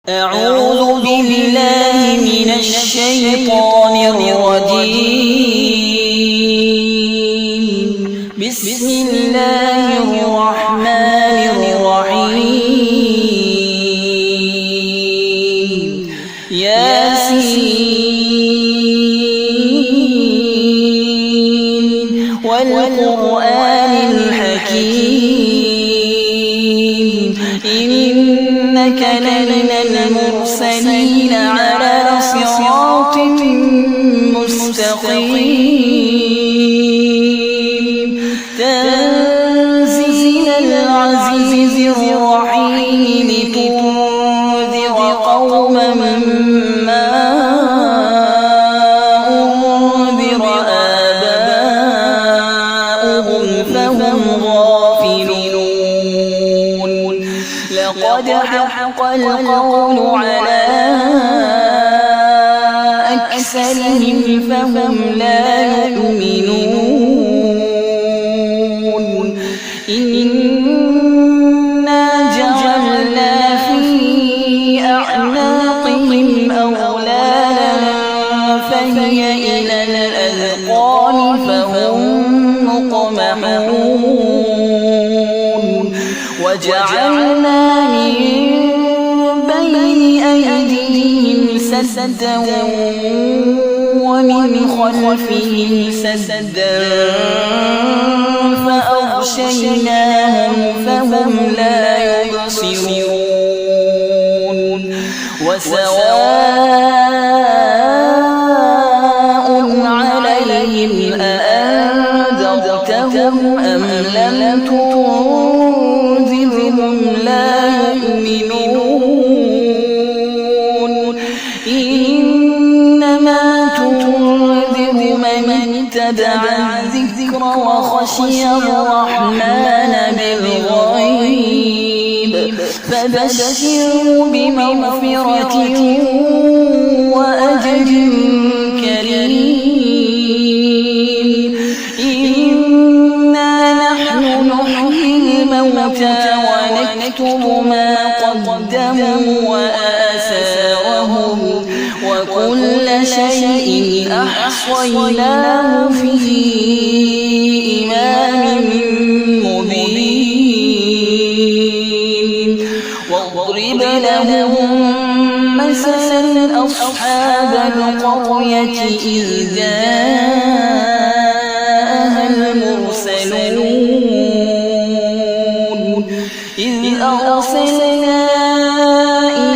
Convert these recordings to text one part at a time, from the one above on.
أعوذ بالله من الشيطان الرجيم. بسم الله الرحمن الرحيم. ياسين والقرآن الحكيم إنك لمن المرسلين على صراط مستقيم تنزيل العزيز الرحيم لتنذر قوما ما أنذر آباؤهم فهم غافلون لقد حق القول على أكثرهم فهم لا يؤمنون إنا جعلنا في أعناقهم أغلالا فهي إلى الأذقان فهم مقمحون وجعلنا من بين أيديهم سدا ومن خلفهم سدا فأغشيناهم فهم لا يبصرون وسواء عليهم أأنذرتهم أم لم تنذرهم لا يؤمنون إنما تنذر من اتبع الذكر وخشي الرحمن بالغيب فبشره بمغفرة وأجر كريم إنا نحن نحيي الموتى ونكتب ما قدموا وآثارهم وكل شيء أحصيناه في إمام مبين واضرب لهم مثلا أصحاب القرية إذ جاءها المرسلون إذ أرسلنا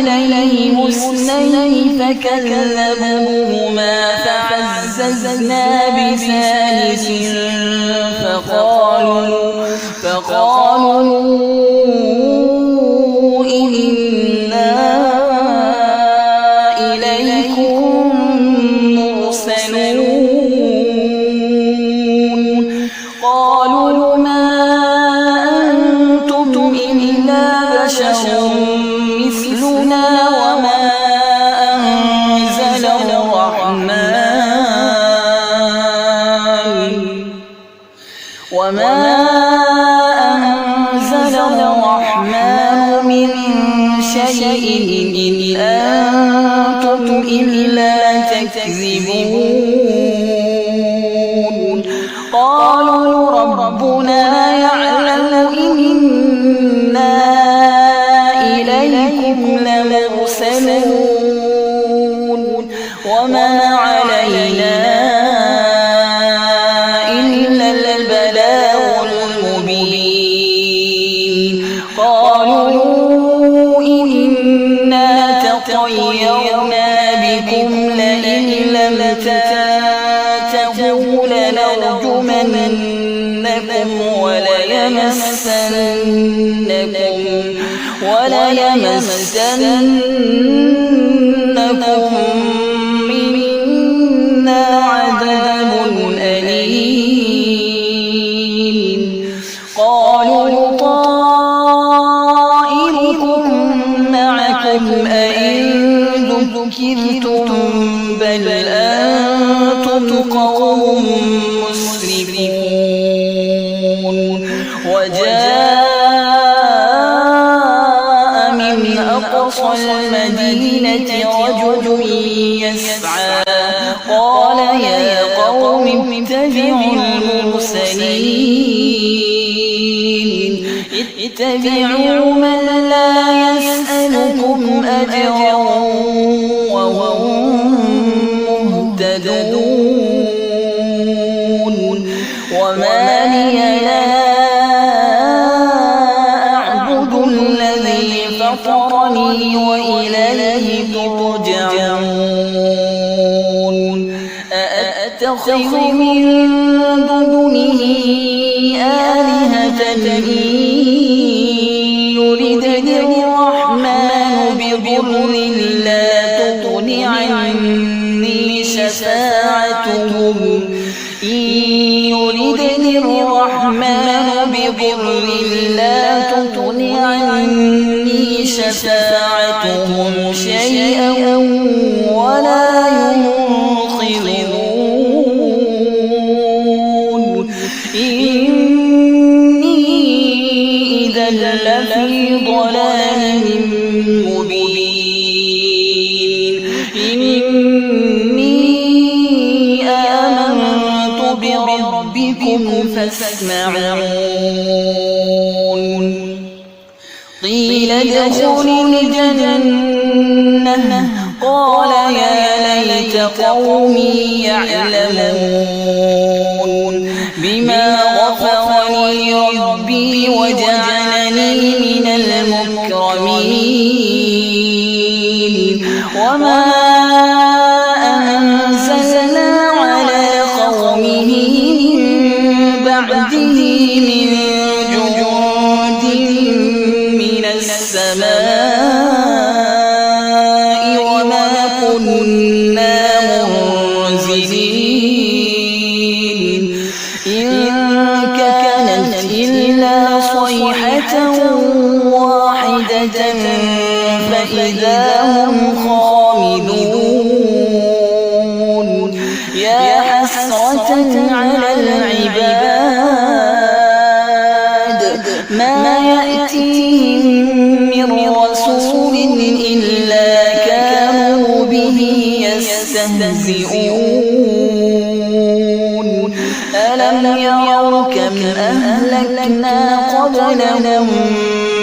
إليهم اثنين فكذبوهما فعززنا بثالث فقالوا إنا إليكم مرسلون قالوا ما أنتم إلا بشر مثلنا وما أنزل الرحمن من شيء إن أنتم إلا تكذبون قالوا ربنا يعلم إنا إليكم لمرسلون وما علينا إلا البلاغ المبين قالوا إنا تطيرنا بكم لئن لم تنتهوا لنرجمنكم وليمسنكم منا عذاب أليم قالوا طائركم معكم أئن ذكرتم بل أنتم قوم مسرفون وجاء من أقصى المدينة المدينة رجل يسعى قال يا قوم اتبعوا المرسلين اتبعوا من لا يسألكم أجرا وهم مهتدون وما لي لا أعبد الذي فطرني وإليه ترجعون أأتخذ من دونه آلهة إن يردني الرحمن بضر لا تغن عني شفاعتهم إن يردني الرحمن بضر لا تغن عني شفاعتهم شيئا ولا ينقذون إني إذا لفي ضلال مبين إني آمنت بربكم فاسمعون قيل ادخل الجنة قال يا ليت قومي يعلمون بما غفر لي ربي وجعلني من المكرمين وما أنزلنا على قومه من بعده من جند من السماء وما كنا منزلين إن كانت إلا صيحة واحدة فإذا هم خامدون يا حسرة على العباد ما يأتيهم من رسول إلا كانوا به يستهزئون ألم يروا كم أهلكنا قبلهم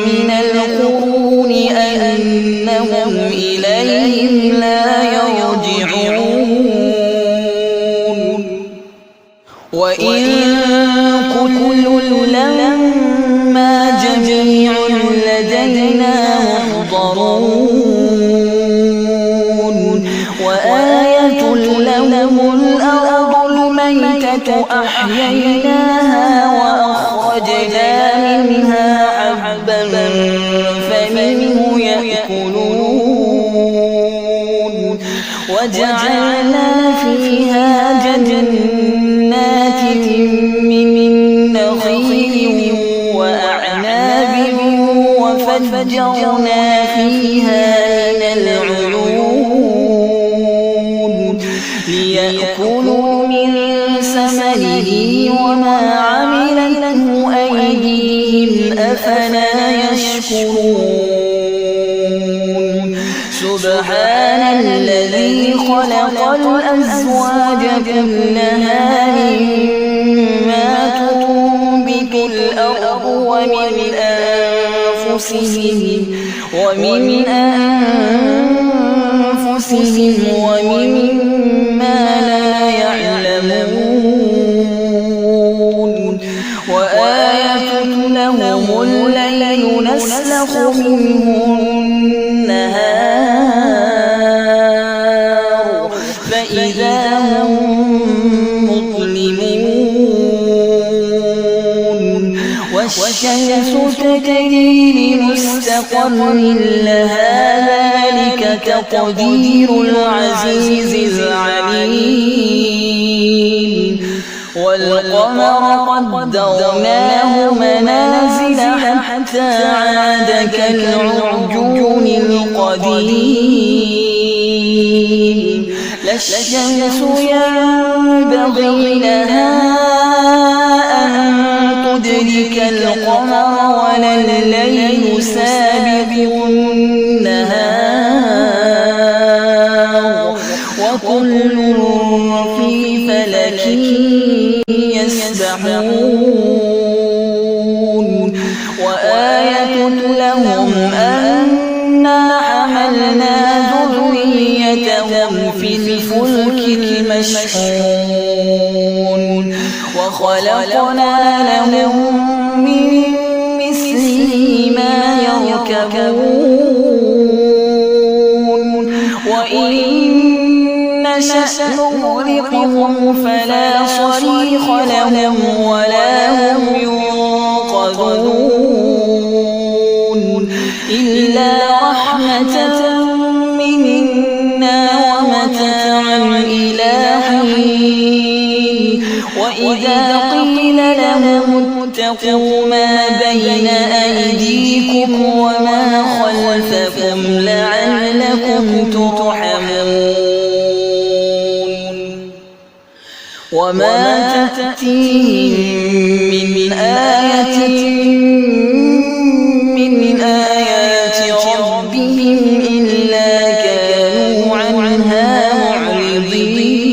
من القرون أنهم إليهم لا يرجعون وإن كل لما جميع لدينا محضرون وآية لهم الأرض الميتة أحييناها وأخرجنا منها حبا فمنه يأكلون وجعلنا فيها جنات من نخيل وأعناب وفجرنا فيها من العيون ليأكلوا من ثمره وما عملته أيديهم أفلا يشكرون سبحان الذي خلق الأزواج كلها مما تنبت الأرض ومن أنفسهم ومما لا يعلمون وآية لهم الليل نسلخ منه النهار فإذا هم مظلمون والشمس تجري لمستقر لها ذلك تقدير العزيز العليم والقمر قدرناه منازل حتى عاد كالعرجون القديم لا الشمس ينبغي لها أن تدرك القمر ولا الليل سابق النهار يسبحون وآية لهم أنا حملنا ذريتهم في الفلك المشحون وخلقنا لهم من مثله ما يركبون وإن نشأ نغرقهم فلا صريخ لهم ولا هم ينقذون إلا رحمة منا ومتاعا إلى حين وإذا قيل لهم اتقوا ما بين أيديكم وما خلفكم لعلكم ترحمون وما تأتيهم من آية من آيات ربهم إلا كانوا عنها معرضين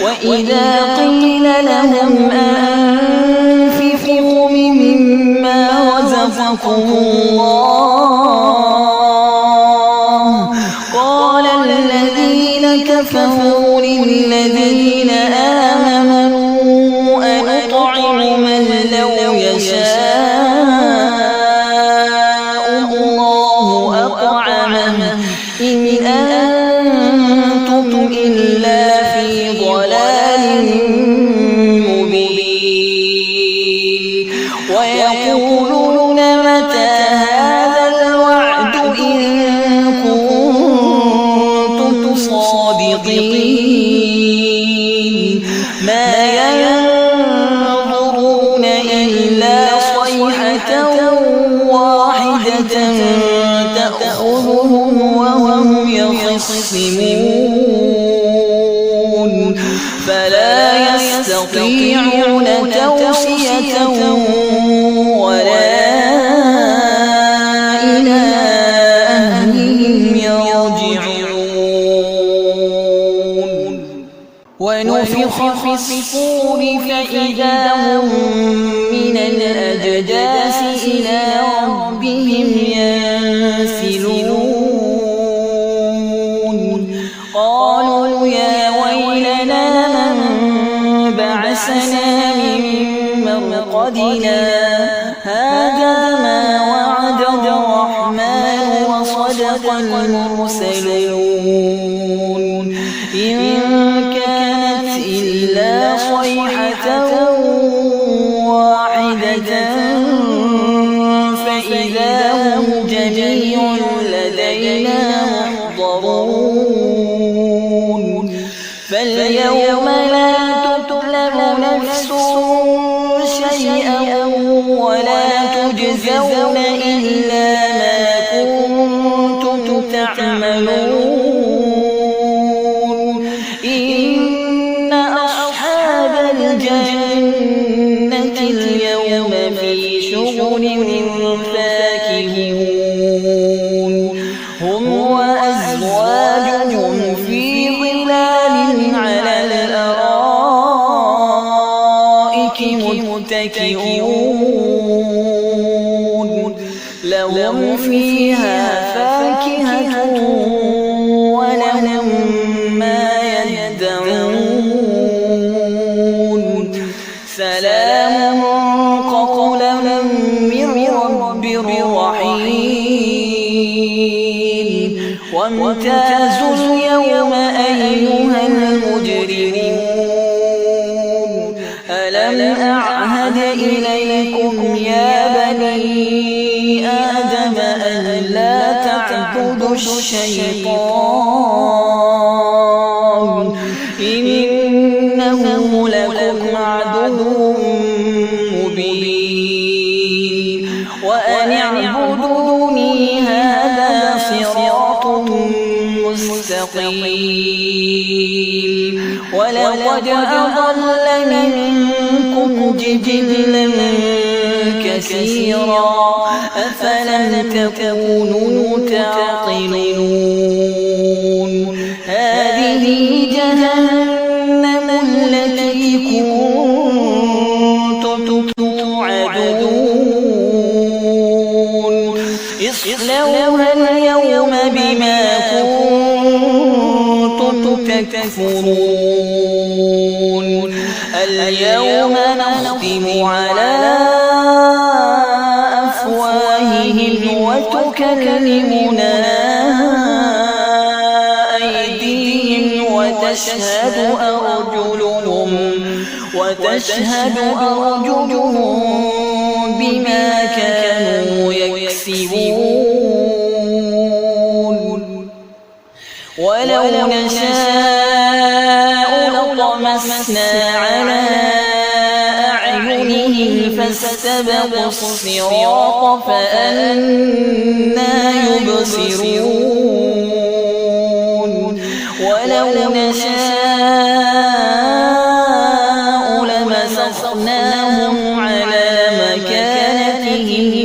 وإذا قيل لهم أنفقوا مما رزقكم الله قال الذين كفروا للذين آمنوا أنطعم من لو يشاء الله أطعمه إن أنتم إلا في ضلال مبين ويقولون متى هذا الوعد إن كنتم صادقين ما ينظرون إلا صيحة واحدة تأخذهم وهم يخصمون فلا يستطيعون توصية ولا إلى أهلهم يرجعون ونفخ في الصور فإذا هم من الأجداث إلى ربهم ينسلون قالوا يا ويلنا من بعثنا من مرقدنا هذا ما وعد الرحمن وصدق المرسلون إن كانت إلا صيحة واحدة فإذا هم جميع لدينا محضرون فاليوم لا تظلم نفس شيئا ولا تجزون إلا ما كنتم تعملون إن أصحاب الجنة اليوم في شغل فاكهون هم وأزواجهم في ظلال على الأرائك متكئون لهم فيها فاكهة ولهم ما يدعون سلام قولا من رب رحيم وامتازوا اليوم أيها المجرمون ألم أعهد إليكم يا بني آدم أن لا تعبدوا الشيطان إنه لكم عدو مبين وأن اعبدوني هذا صراط مستقيم ولقد أضل منكم جبلا كثيرا أفلم تكونوا تعقلون هذه جهنم التي اليوم بما كنتم تكفرون اليوم نختم على أفواههم وتكلمنا أيديهم وتشهد أرجلهم بما كانوا يكسبون ولو نشاء لطمسنا على أعينهم فاستبقوا الصراط فأنى يبصرون ولو نشاء لمسخناهم على مكانتهم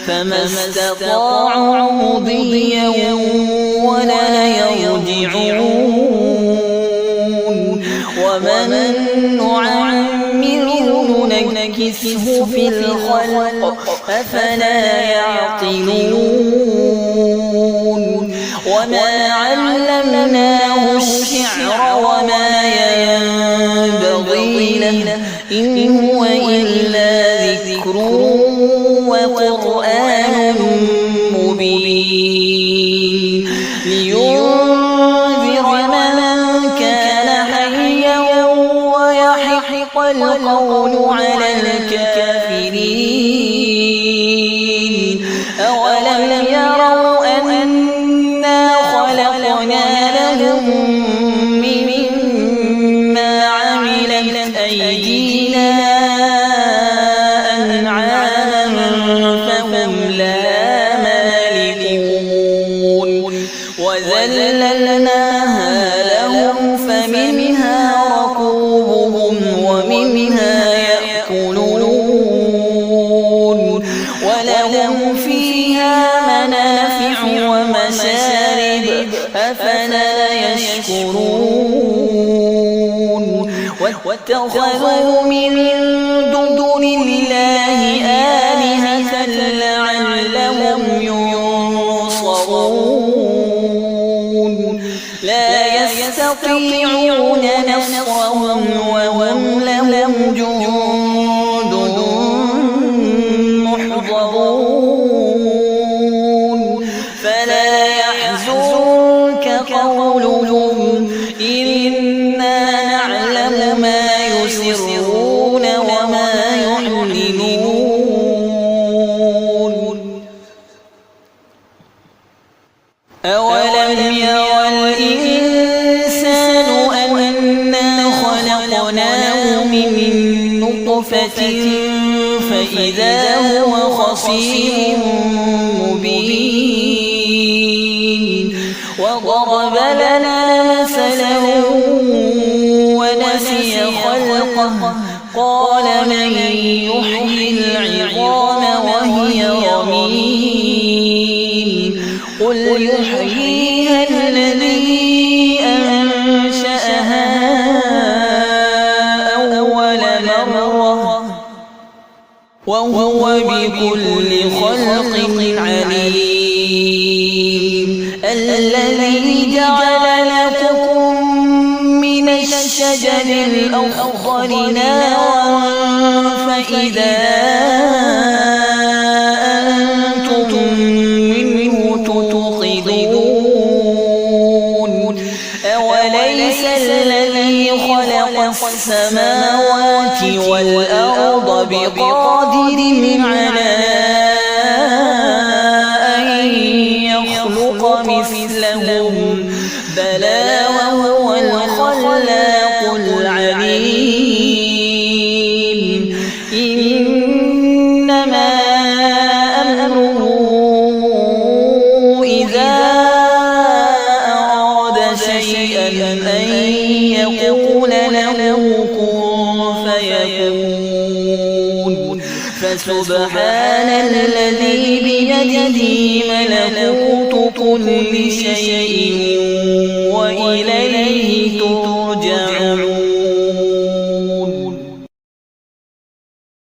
فما استطاعوا مضيا ولا يرجعون ومن نعمره ننكسه في الخلق أفلا يعقلون وما علمناه الشعر وما ينبغي له إن هو إلا ذكر وقرآن مبين لينذر من كان حيا ويحق القول على الكافرين أولم يروا أنا خلقنا لهم مما عملت أيدينا أنعاما فهم لا مالكون وذللناها لهم فمنها ركوبهم ومنها يأكلون ولهم فيها منافع ومشارب أفلا يشكرون واتخذوا من دون الله آلهة لعلهم ينصرون لا يستطيعون نصرهم وهم لهم جند محضرون فلا يحزنك قولهم إنا نعلم ما يسرون وما يعلنون أولم يرى الإنسان أنا خلقناه من نطفة فإذا هو خصيم مبين وضرب لنا مثلا ونسي خلقه قال من يحيي العظام وهي رميم قل يحييها الذي أنشأها أول مرة وهو بكل خلق عليم الذي جعل لكم من الشجر الأخضر نارا فإذا أنتم منه توقدون أوليس الذي خلق السماوات والأرض بقادر على أن يخلق مثلهم بلى وهو الخلاق العليم إنما أمره إذا أراد شيئا أن يقول له كن فيكون فسبحان الذي بيده ملكوت كل شيء وإليه ترجعون